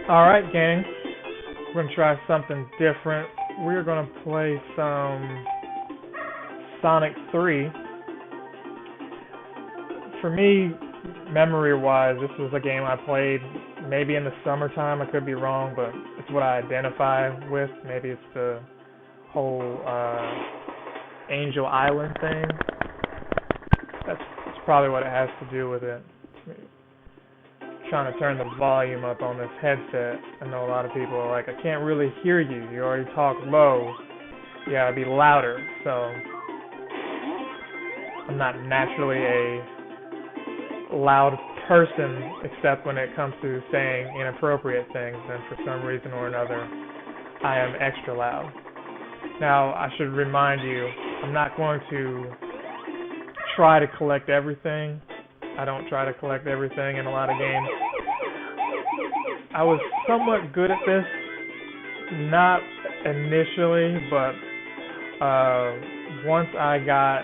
Alright, gang. We're going to try something different. We're going to play some Sonic 3. For me, memory-wise, this was a game I played maybe in the summertime. I could be wrong, but it's what I identify with. Maybe it's the whole Angel Island thing. That's probably what it has to do with it. Trying to turn the volume up on this headset. I know a lot of people are like, I can't really hear you. You already talk low. You gotta be louder. So I'm not naturally a loud person, except when it comes to saying inappropriate things. And for some reason or another, I am extra loud. Now, I should remind you, I'm not going to try to collect everything. I don't try to collect everything in a lot of games. I was somewhat good at this, not initially, but once I got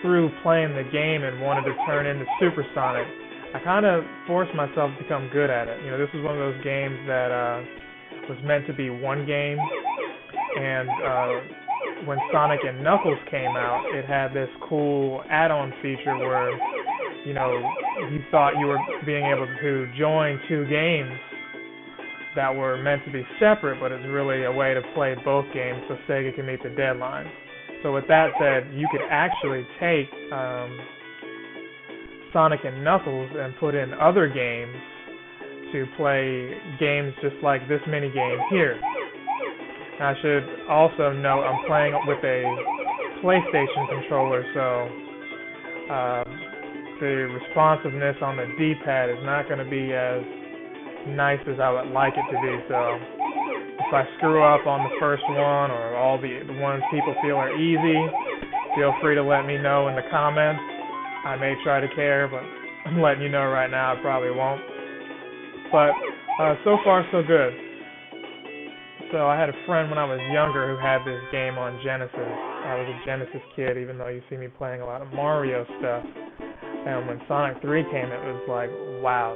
through playing the game and wanted to turn into Super Sonic, I kind of forced myself to become good at it. You know, this was one of those games that was meant to be one game, and when Sonic and Knuckles came out, it had this cool add-on feature where, you know, you thought you were being able to join two games that were meant to be separate, but it's really a way to play both games so Sega can meet the deadline. So with that said, you could actually take Sonic and Knuckles and put in other games to play games just like this mini game here. I should also note I'm playing with a PlayStation controller, so the responsiveness on the D-pad is not going to be as nice as I would like it to be. So if I screw up on the first one or all the ones people feel are easy, feel free to let me know in the comments. I may try to care, but I'm letting you know right now I probably won't. But so far so good. So I had a friend when I was younger who had this game on Genesis. I was a Genesis kid, even though you see me playing a lot of Mario stuff. And when Sonic 3 came, it was like, wow,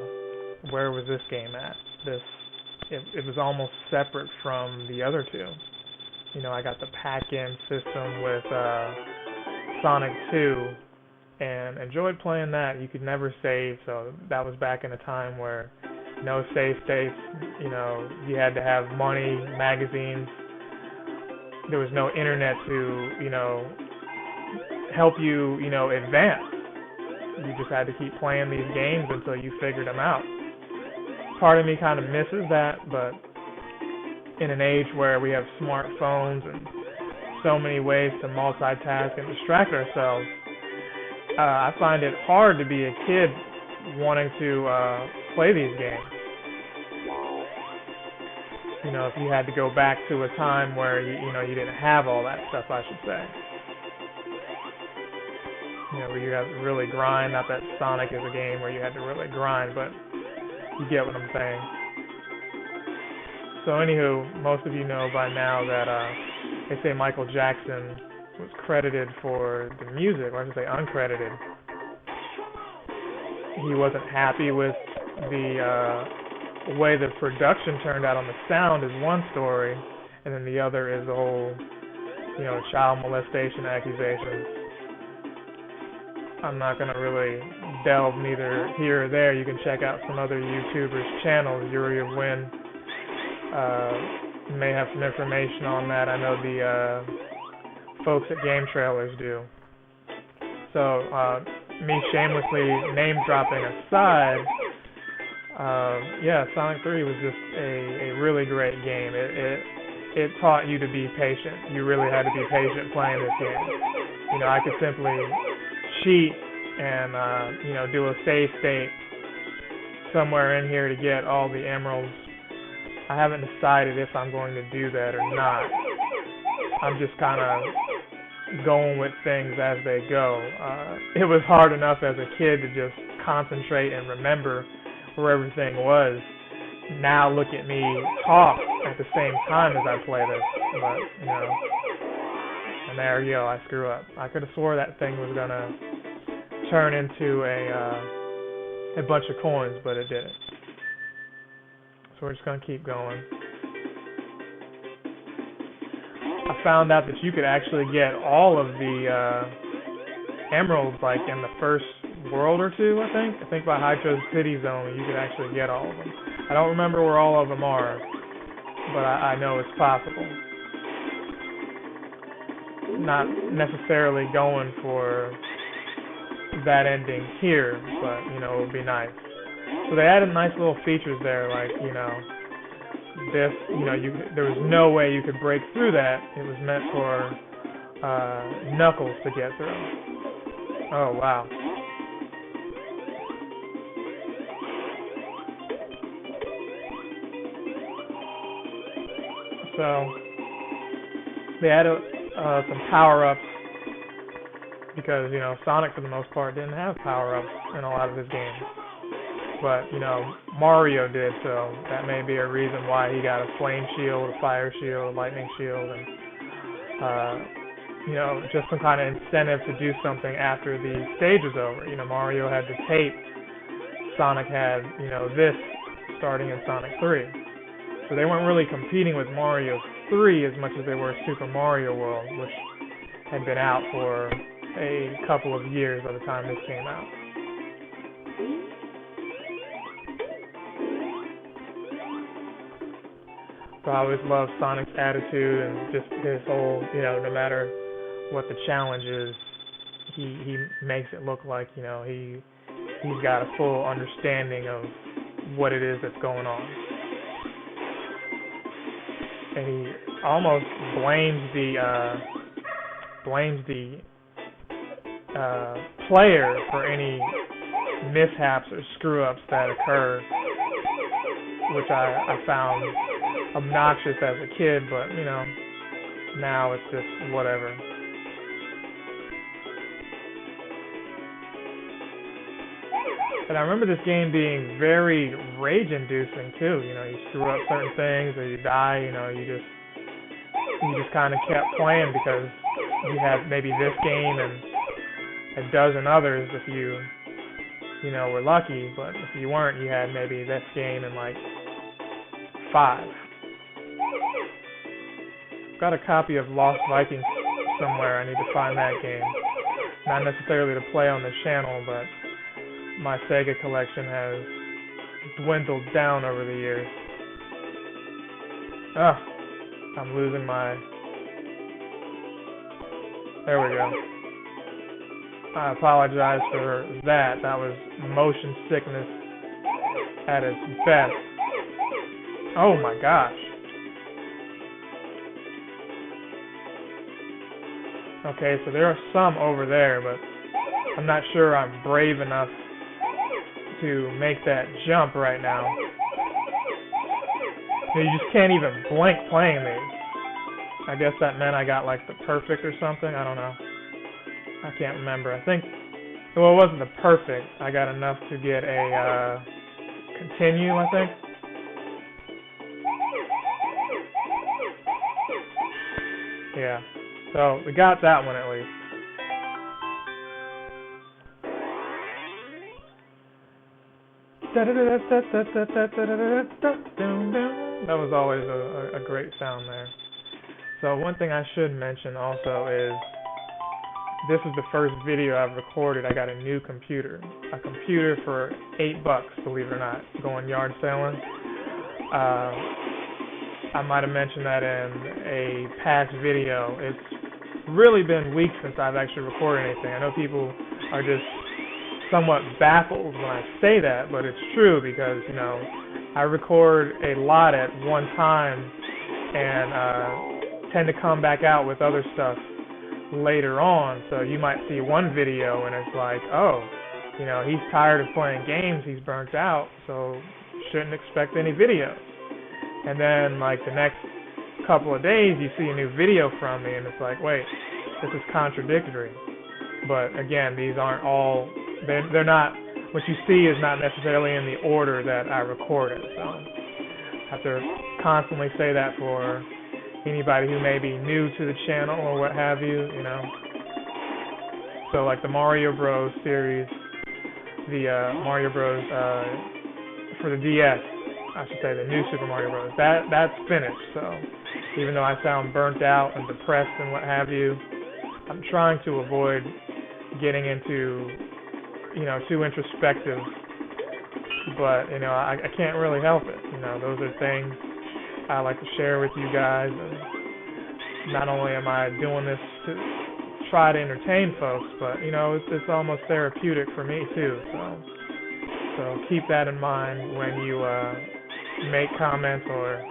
where was this game at? It was almost separate from the other two. You know, I got the pack-in system with Sonic 2, and enjoyed playing that. You could never save, so that was back in a time where no save states, you know, you had to have money, magazines. There was no internet to, you know, help you, you know, advance. You just had to keep playing these games until you figured them out. Part of me kind of misses that, but in an age where we have smartphones and so many ways to multitask and distract ourselves, I find it hard to be a kid wanting to play these games. You know, if you had to go back to a time where you didn't have all that stuff, I should say. You know, where you have to really grind. Not that Sonic is a game where you had to really grind, but you get what I'm saying. So anywho, most of you know by now that they say Michael Jackson was credited for the music, or I should say uncredited. He wasn't happy with the way the production turned out on the sound is one story, and then the other is the whole, you know, child molestation accusations. I'm not going to really delve neither here or there. You can check out some other YouTubers' channels. Yuri of Win may have some information on that. I know the folks at Game Trailers do. So, me shamelessly name-dropping aside, yeah, Sonic 3 was just a really great game. It taught you to be patient. You really had to be patient playing this game. You know, I could simply cheat and, you know, do a save state somewhere in here to get all the emeralds. I haven't decided if I'm going to do that or not. I'm just kind of going with things as they go. It was hard enough as a kid to just concentrate and remember where everything was. Now look at me talk at the same time as I play this, but, you know, and there you go, I screw up. I could have swore that thing was gonna turn into a bunch of coins, but it didn't. So we're just gonna keep going. I found out that you could actually get all of the emeralds like in the first world or two, I think. I think by Hydro's City Zone you could actually get all of them. I don't remember where all of them are, but I know it's possible. Not necessarily going for that ending here, but you know, it would be nice. So they added nice little features there, like, you know, this, you know, there was no way you could break through that. It was meant for Knuckles to get through. Oh, wow. So they added some power-ups because, you know, Sonic for the most part didn't have power-ups in a lot of his games. But, you know, Mario did, so that may be a reason why he got a flame shield, a fire shield, a lightning shield, and, you know, just some kind of incentive to do something after the stage was over. You know, Mario had the tape, Sonic had, you know, this starting in Sonic 3. So they weren't really competing with Mario 3 as much as they were Super Mario World, which had been out for a couple of years by the time this came out. So I always loved Sonic's attitude and just his whole, you know, no matter what the challenge is, he makes it look like, you know, he's got a full understanding of what it is that's going on. And he almost blames the player for any mishaps or screw-ups that occur, which I found obnoxious as a kid, but, you know, now it's just whatever. And I remember this game being very rage-inducing too. You know, you screw up certain things or you die. You know, you just kind of kept playing because you had maybe this game and a dozen others if you know, were lucky. But if you weren't, you had maybe this game and like 5. I've got a copy of Lost Vikings somewhere. I need to find that game. Not necessarily to play on the channel, but my Sega collection has dwindled down over the years. Oh, I'm losing my... There we go. I apologize for that. That was motion sickness at its best. Oh my gosh. Okay, so there are some over there, but I'm not sure I'm brave enough to make that jump right now. You just can't even blink playing these. I guess that meant I got like the perfect or something. I don't know. I can't remember. I think, well, it wasn't the perfect. I got enough to get a continue, I think. Yeah. So we got that one at least. That was always a great sound there. So one thing I should mention also is this is the first video I've recorded. I got a new computer. A computer for $8, believe it or not, going yard selling. I might have mentioned that in a past video. It's really been weeks since I've actually recorded anything. I know people are just somewhat baffled when I say that, but it's true because, you know, I record a lot at one time and tend to come back out with other stuff later on. So you might see one video and it's like, oh, you know, he's tired of playing games, he's burnt out, so shouldn't expect any videos. And then like the next couple of days you see a new video from me and it's like, wait, this is contradictory. But again, these aren't all, they're not, what you see is not necessarily in the order that I recorded. So I have to constantly say that for anybody who may be new to the channel or what have you, you know. So like the Mario Bros series, the Mario Bros for the DS, I should say the new Super Mario Bros. That's finished. So even though I sound burnt out and depressed and what have you, I'm trying to avoid getting into, too introspective. But I can't really help it. Those are things I like to share with you guys. And not only am I doing this to try to entertain folks, but it's almost therapeutic for me too. So keep that in mind when you make comments or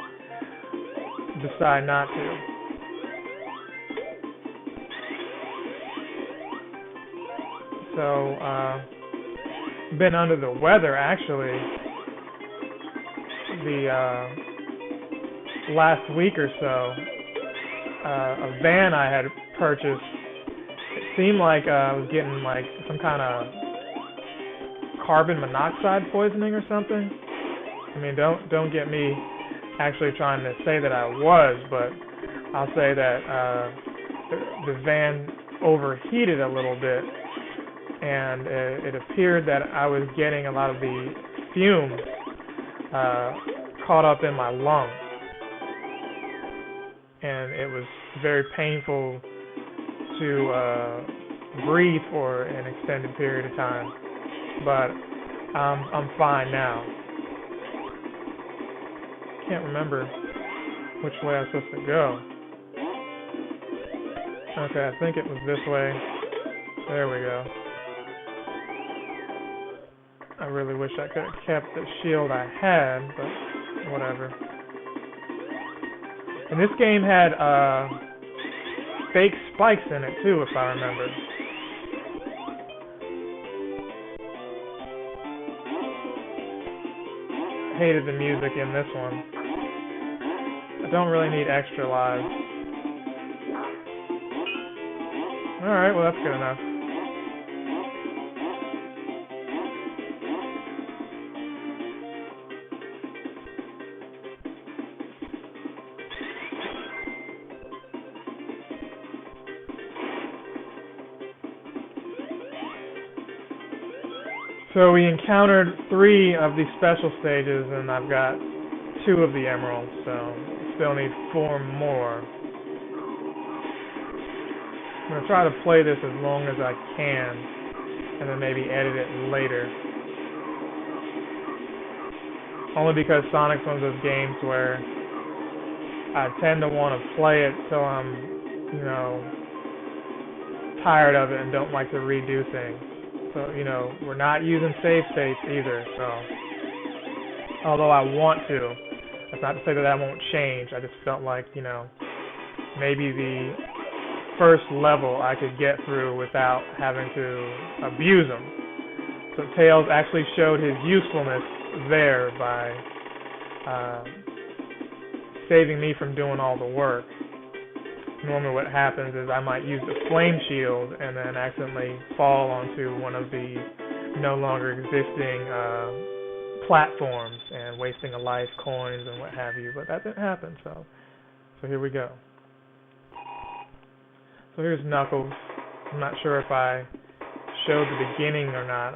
decide not to. So been under the weather actually the last week or so. A van I had purchased, it seemed like I was getting like some kind of carbon monoxide poisoning or something. I mean, don't get me actually trying to say that I was, but I'll say that the van overheated a little bit, and it appeared that I was getting a lot of the fumes caught up in my lungs, and it was very painful to breathe for an extended period of time. But I'm fine now. Can't remember which way I was supposed to go. Okay, I think it was this way. There we go. I really wish I could have kept the shield I had, but whatever. And this game had fake spikes in it too, if I remember. Hated the music in this one. I don't really need extra lives. Alright, well that's good enough. So we encountered 3 of the special stages, and I've got 2 of the emeralds, so still need 4 more. I'm going to try to play this as long as I can, and then maybe edit it later. Only because Sonic's one of those games where I tend to want to play it till I'm, tired of it and don't like to redo things. So, we're not using save states either, so although I want to, that's not to say that won't change. I just felt like, maybe the first level I could get through without having to abuse them. So Tails actually showed his usefulness there by saving me from doing all the work. Normally what happens is I might use the flame shield and then accidentally fall onto one of the no longer existing platforms and wasting a life, coins, and what have you. But that didn't happen, so here we go. So here's Knuckles. I'm not sure if I showed the beginning or not.